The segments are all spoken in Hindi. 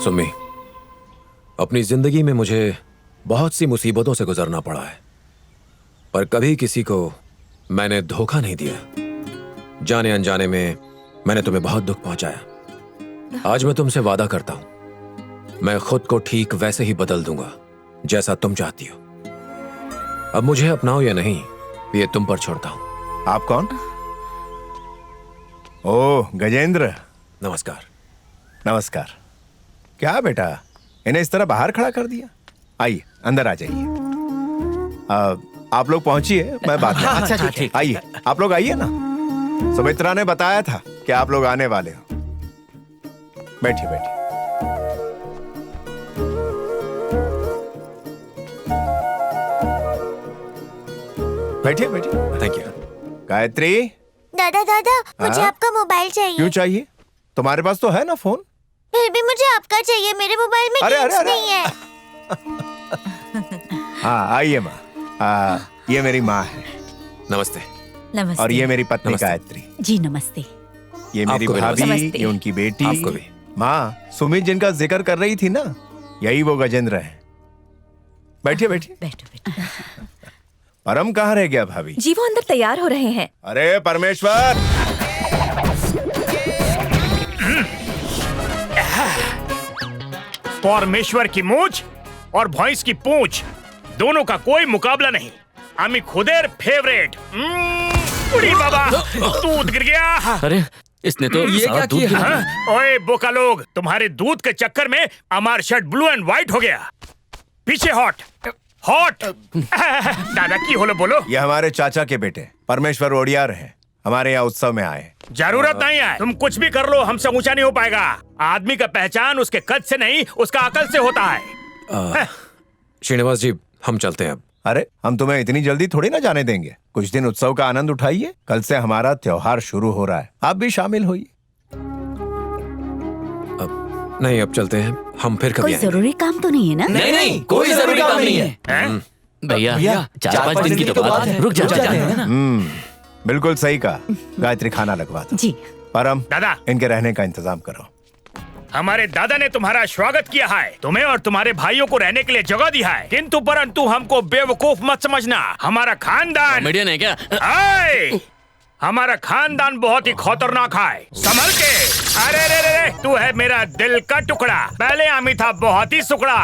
सुमी, अपनी जिंदगी में मुझे बहुत सी मुसीबतों से गुजरना पड़ा है, पर कभी किसी को मैंने धोखा नहीं दिया। जाने अनजाने में मैंने तुम्हें बहुत दुख पहुंचाया। आज मैं तुमसे वादा करता हूं, मैं खुद को ठीक वैसे ही बदल दूंगा जैसा तुम चाहती हो। अब मुझे अपनाओ या नहीं, ये तुम पर छोड़ता हूं। आप कौन? ओह, गजेंद्र। नमस्कार। नमस्कार। क्या बेटा, इन्हें इस तरह बाहर खड़ा कर दिया? आइए, अंदर आ जाइए। आप लोग पहुंचिए, मैं बात करता हूं। अच्छा, ठीक। आइए, आप लोग आइए ना। सुमित्रा ने बताया था कि आप लोग आने वाले हो। बैठिए बैठिए। बैठिए बैठिए। Thank you. गायत्री। दादा दादा, मुझे हाँ? आपका मोबाइल चाहिए। क्यों चाहिए? तुम्हारे पास तो है ना फोन। फिर भी मुझे आपका चाहिए, मेरे मोबाइल में अरे, गेम्स अरे, अरे। नहीं है। हाँ, आइए माँ। ये मेरी माँ है नमस्ते। नमस्ते। और ये मेरी पत्नी नमस्ते। गायत्री। जी नमस्ते। ये मेरी आपको भी भाभी, नमस्ते। ये उनकी बेटी। आपको भी। माँ, सुमित जिनका जिक्र कर रही थी ना, यही वो गजेंद्र है। बैठिए बैठिए। बैठो बैठो। परम कहाँ रह गया भाभी? जी वो अंदर तैयार हो रहे हैं। अरे परमेश्वर। परमेश्वर की मूंछ और भैंस की पूंछ, दोनों का कोई मुकाबला नहीं। आमी खुदेर फेवरेट। उड़ी बाबा, दूध गिर गया। अरे इसने तो ये सारा दूध गिरा दिया। हाँ? ओए बोका लोग, तुम्हारे दूध के चक्कर में हमार शर्ट ब्लू एंड व्हाइट हो गया। पीछे हॉट हॉट। दादा की होलो बोलो। ये हमारे चाचा के बेटे परमेश्वर ओडियार हैं, हमारे यहाँ उत्सव में आए। जरूरत नहीं है, तुम कुछ भी कर लो, हमसे ऊंचा नहीं हो पाएगा। आदमी का पहचान उसके कद से नहीं, उसका अकल से होता है। श्रीनिवास जी, हम चलते हैं अब। अरे, हम तुम्हें इतनी जल्दी थोड़ी ना जाने देंगे। कुछ दिन उत्सव का आनंद उठाइए। कल से हमारा त्योहार शुरू हो रहा है, आप भी शामिल होइए। नहीं, अब चलते हैं, हम फिर कभी कोई आएंगे। जरूरी काम तो नहीं है ना? नहीं नहीं, कोई जरूरी काम नहीं है। हैं? भैया 4-5 दिन की तो बात है, रुक जाते हैं ना। बिल्कुल सही कहा। गायत्री, खाना लगवा दो। जी। परम, दादा, इनके रहने का इंतजाम करो। हमारे दादा ने तुम्हारा स्वागत किया है, तुम्हें और तुम्हारे भाइयों को रहने के लिए जगह दी है, किंतु परंतु हमको बेवकूफ मत समझना। हमारा खानदान कॉमेडियन है क्या? आए! हमारा खानदान बहुत ही खतरनाक है, संभल के। अरे रे रे रे, तू है मेरा दिल का टुकड़ा। पहले आमी था बहुत ही सुकड़ा,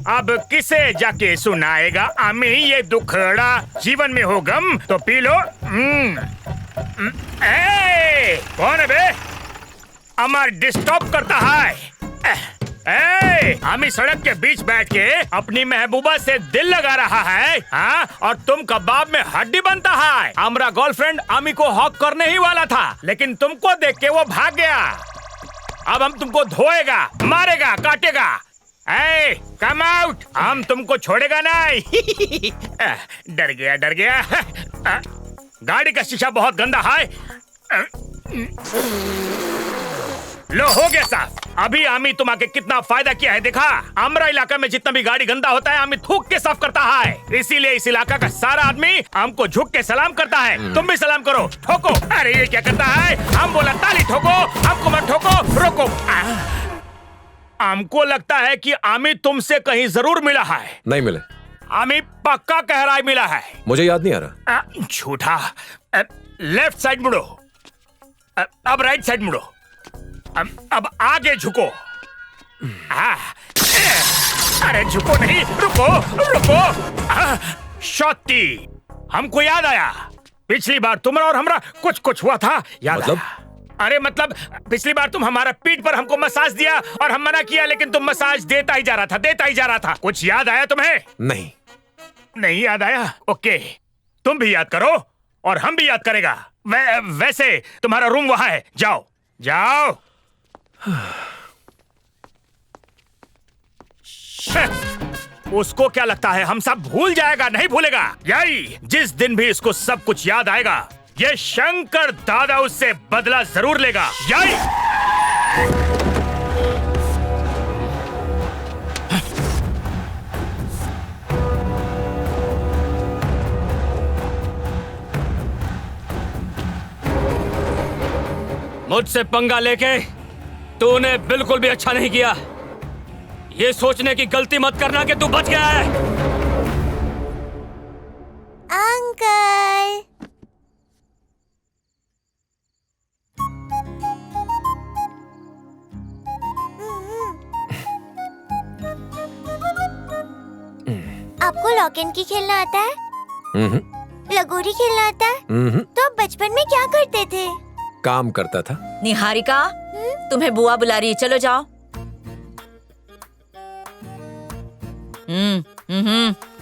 अब किसे जाके सुनाएगा आमी ये दुखड़ा। जीवन में हो गम तो पी लो। कौन है बे? अमर डिस्टर्ब करता है। आमी सड़क के बीच बैठ के अपनी महबूबा से दिल लगा रहा है, हाँ? और तुम कबाब में हड्डी बनता है। हमारा गर्लफ्रेंड आमी को हॉक करने ही वाला था, लेकिन तुमको देख के वो भाग गया। अब हम तुमको धोएगा, मारेगा, काटेगा। कम आउट, हम तुमको छोड़ेगा नहीं। डर गया डर गया। गाड़ी का शीशा बहुत गंदा है। लो, हो गया साफ। अभी आमी तुम्हारे कितना फायदा किया है देखा। हमारा इलाका में जितना भी गाड़ी गंदा होता है, आमी थूक के साफ करता है। इसीलिए इस इलाका का सारा आदमी हमको झुक के सलाम करता है। तुम भी सलाम करो, ठोको। अरे ये क्या करता है? हम बोला ताली ठोको, हमको मत ठोको, रोको। हमको लगता है कि आमी तुमसे कहीं जरूर मिला है। नहीं मिले। आमी पक्का कह रहा है मिला है। मुझे याद नहीं आ रहा। झूठा। लेफ्ट साइड मुड़ो, अब राइट साइड मुड़ो, अब आगे झुको। अरे झुको नहीं, रुको रुको। शॉटी, हमको याद आया, पिछली बार तुम और हमरा कुछ हुआ था, याद मतलब? आया। अरे मतलब पिछली बार तुम हमारा पीठ पर हमको मसाज दिया और हम मना किया, लेकिन तुम मसाज देता ही जा रहा था। कुछ याद आया तुम्हें? नहीं याद आया? ओके, तुम भी याद करो और हम भी याद करेगा। वैसे तुम्हारा रूम वहां है, जाओ जाओ। उसको क्या लगता है हम सब भूल जाएगा? नहीं भूलेगा। यही जिस दिन भी इसको सब कुछ याद आएगा, ये शंकर दादा उससे बदला जरूर लेगा। यही मुझसे पंगा लेके तूने बिल्कुल भी अच्छा नहीं किया। ये सोचने की गलती मत करना कि तू बच गया है। अंकल। आपको लॉक एंड की खेलना आता है? हम्म, लगोरी खेलना आता है? तो आप बचपन में क्या करते थे? काम करता था। निहारिका, तुम्हें बुआ बुला रही है, चलो जाओ।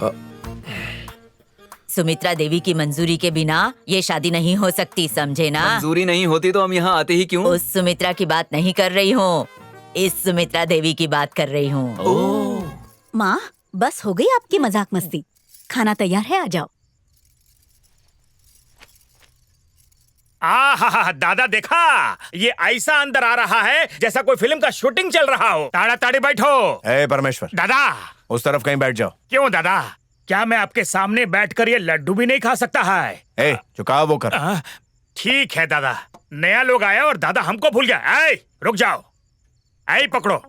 अ- सुमित्रा देवी की मंजूरी के बिना ये शादी नहीं हो सकती, समझे ना? मंजूरी नहीं होती तो हम यहाँ आते ही क्यों? उस सुमित्रा की बात नहीं कर रही हूँ, इस सुमित्रा देवी की बात कर रही हूँ। माँ, बस हो गई आपकी मजाक मस्ती। खाना तैयार है, आ जाओ। दादा देखा, ये ऐसा अंदर आ रहा है जैसा कोई फिल्म का शूटिंग चल रहा हो। ताड़ाताड़ी बैठो। ए परमेश्वर, दादा। उस तरफ कहीं बैठ जाओ। क्यों दादा? क्या मैं आपके सामने बैठकर ये लड्डू भी नहीं खा सकता है? ए चुकाओ वो कर। ठीक है दादा। नया लोग आया और दादा हमको भूल गया। ऐ, रुक जाओ। ऐ पकड़ो,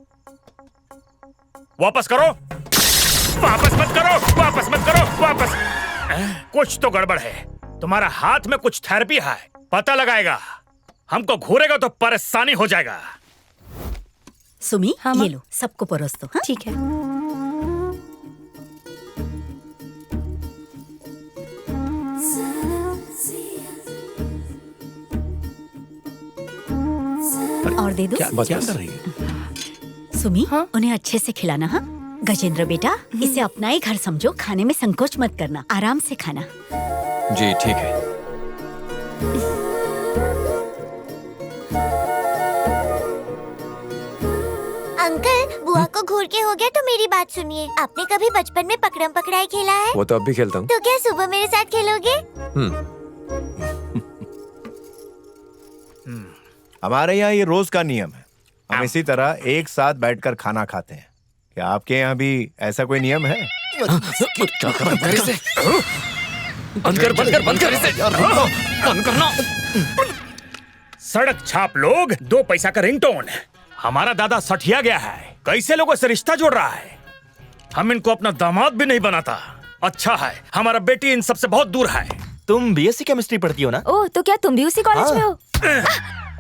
वापस करो। वापस मत करो, वापस मत करो, वापस। कुछ तो गड़बड़ है। तुम्हारा हाथ में कुछ थेरेपी है, पता लगाएगा। हमको घूरेगा तो परेशानी हो जाएगा। सुमी, हाँ, ये लो, सबको परोस दो। हाँ? ठीक है। और दे दो। बस बस। सुमी, हाँ? उन्हें अच्छे से खिलाना। हाँ गजेंद्र बेटा, इसे अपना ही घर समझो, खाने में संकोच मत करना, आराम से खाना। जी ठीक है। अंकल, बुआ को घूर के हो गया तो मेरी बात सुनिए। आपने कभी बचपन में पकड़म पकड़ाई खेला है? वो तो अब भी खेलता हूँ। तो क्या सुबह मेरे साथ खेलोगे? हमारे यहाँ ये रोज का नियम है। हम इसी तरह एक साथ बैठकर खाना खाते हैं। क्या आपके यहाँ भी ऐसा कोई नियम है? बंद कर इसे। बंद करना। सड़क छाप लोग, 2 पैसा का रिंगटोन। हमारा दादा सठिया गया है, कैसे लोगों से रिश्ता जोड़ रहा है। हम इनको अपना दामाद भी नहीं बनाता। अच्छा है हमारा बेटी इन सबसे बहुत दूर है। तुम बीएससी केमिस्ट्री पढ़ती हो ना? ओह, तो क्या तुम भी उसी कॉलेज में हो?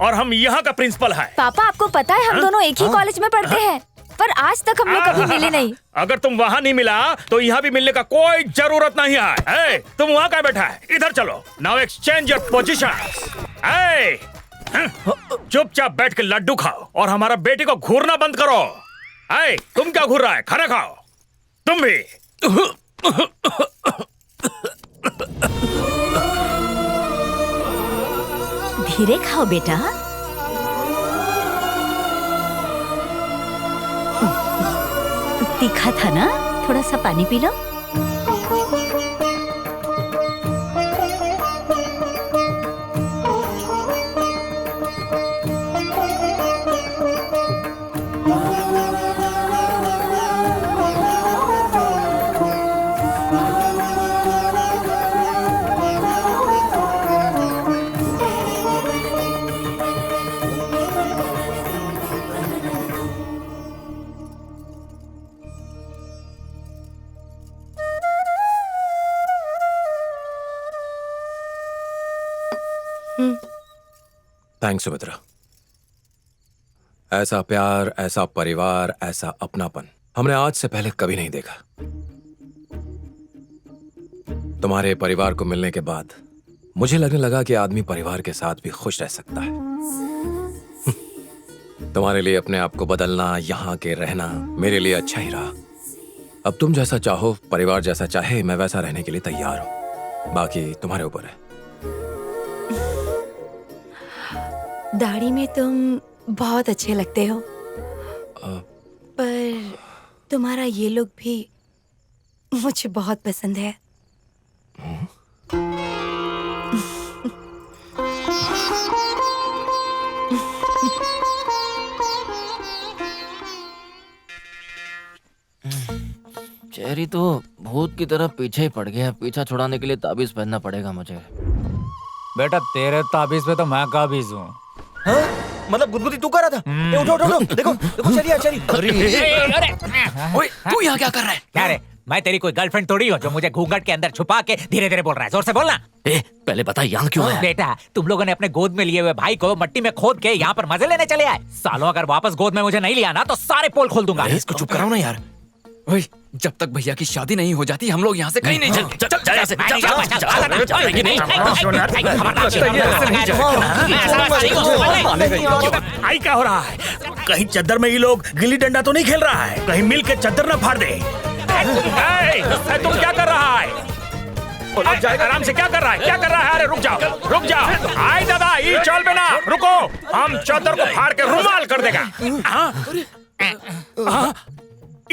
और हम यहाँ का प्रिंसिपल है। पापा, आपको पता है हम दोनों एक ही कॉलेज में पढ़ते हैं, पर आज तक हम लोग कभी मिले नहीं। अगर तुम वहाँ नहीं मिला तो यहाँ भी मिलने का कोई जरूरत नहीं है। ए, तुम वहाँ क्या बैठा है? इधर चलो। Now exchange your position. चुपचाप बैठ के लड्डू खाओ और हमारा बेटी को घूरना बंद करो। ए, तुम क्या घूर रहा है? खाना खाओ। तुम भी। धीरे खाओ बेटा। तीखा था ना? थोड़ा सा पानी पी लो। थैंक्स सुमित्रा। ऐसा प्यार, ऐसा परिवार, ऐसा अपनापन हमने आज से पहले कभी नहीं देखा। तुम्हारे परिवार को मिलने के बाद मुझे लगने लगा कि आदमी परिवार के साथ भी खुश रह सकता है। तुम्हारे लिए अपने आप को बदलना, यहाँ के रहना मेरे लिए अच्छा ही रहा। अब तुम जैसा चाहो, परिवार जैसा चाहे, मैं वैसा रहने के लिए तैयार हूं। बाकी तुम्हारे ऊपर है। दाढ़ी में तुम बहुत अच्छे लगते हो, पर तुम्हारा ये लुक भी मुझे बहुत पसंद है। चेरी तो भूत की तरह पीछे ही पड़ गया। पीछा छुड़ाने के लिए ताबीज पहनना पड़ेगा मुझे। बेटा तेरे ताबीज पे तो मैं काबिज हूँ। मतलब गुदगुदी तू कर रहा था? ए, उठो उठो उठो, देखो देखो, चलिए चलिए। ओए तू यहाँ क्या कर रहा है? क्या रे, मैं तेरी कोई गर्लफ्रेंड थोड़ी हूँ जो मुझे घूंघट के अंदर छुपा के धीरे धीरे बोल रहा है। जोर से बोलना। ए पहले बता यहाँ क्यों है? बेटा, तुम लोगों ने अपने गोद में लिए हुए भाई को मट्टी में खोद के यहाँ पर मजे लेने चले आए। सालों, अगर वापस गोद में मुझे नहीं लिया ना तो सारे पोल खोल दूंगा। इसको चुप कराओ ना यार। ओए जब तक भैया की शादी नहीं हो जाती हम लोग यहाँ से कहीं नहीं चल चल यहाँ से आई क्या हो रहा है? कहीं चद्दर में ये लोग गिल्ली डंडा तो नहीं खेल रहा है? कहीं मिल के चद्दर ना फाड़ दे। तुम क्या कर रहा है? आराम से क्या कर रहा है? क्या कर रहा है? अरे रुक जाओ रुक जाओ। आए दादा, ये चल बेना, रुको। हम चद्दर को फाड़ के रुमाल कर देगा।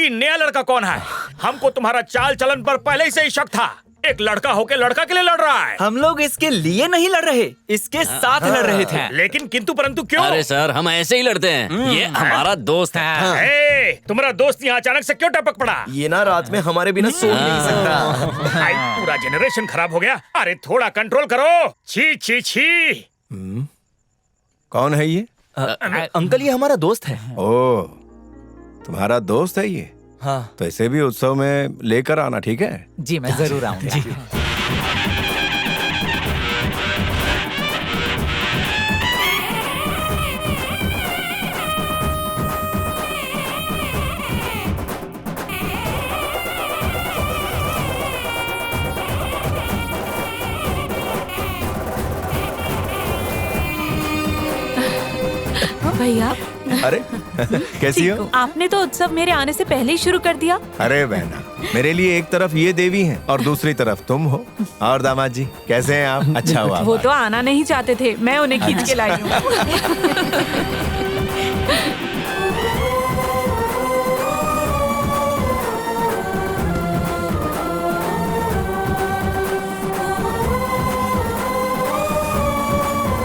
ये नया लड़का कौन है? हमको तुम्हारा चाल चलन पर पहले से ही शक था। एक लड़का होके लड़का के लिए लड़ रहा है। हम लोग इसके लिए नहीं लड़ रहे, इसके साथ लड़ रहे थे। लेकिन किंतु परंतु क्यों? अरे सर हम ऐसे ही लड़ते हैं, ये हमारा दोस्त है। तुम्हारा दोस्त यहाँ अचानक से क्यों टपक पड़ा? ये ना रात में हमारे बिना सो नहीं सकता। भाई पूरा जनरेशन खराब हो गया। अरे थोड़ा कंट्रोल करो। छी छी छी। कौन है ये? अंकल ये हमारा दोस्त है। ओ, तुम्हारा दोस्त है ये? हाँ। तो इसे भी उत्सव में लेकर आना, ठीक है? जी मैं जरूर आऊंगा। भैया, अरे कैसी हो? आपने तो उत्सव मेरे आने से पहले ही शुरू कर दिया। अरे बहना, मेरे लिए एक तरफ ये देवी हैं और दूसरी तरफ तुम हो। और दामाद जी कैसे हैं आप? अच्छा हुआ। वो तो आना नहीं चाहते थे, मैं उन्हें खींच के लाई हूँ।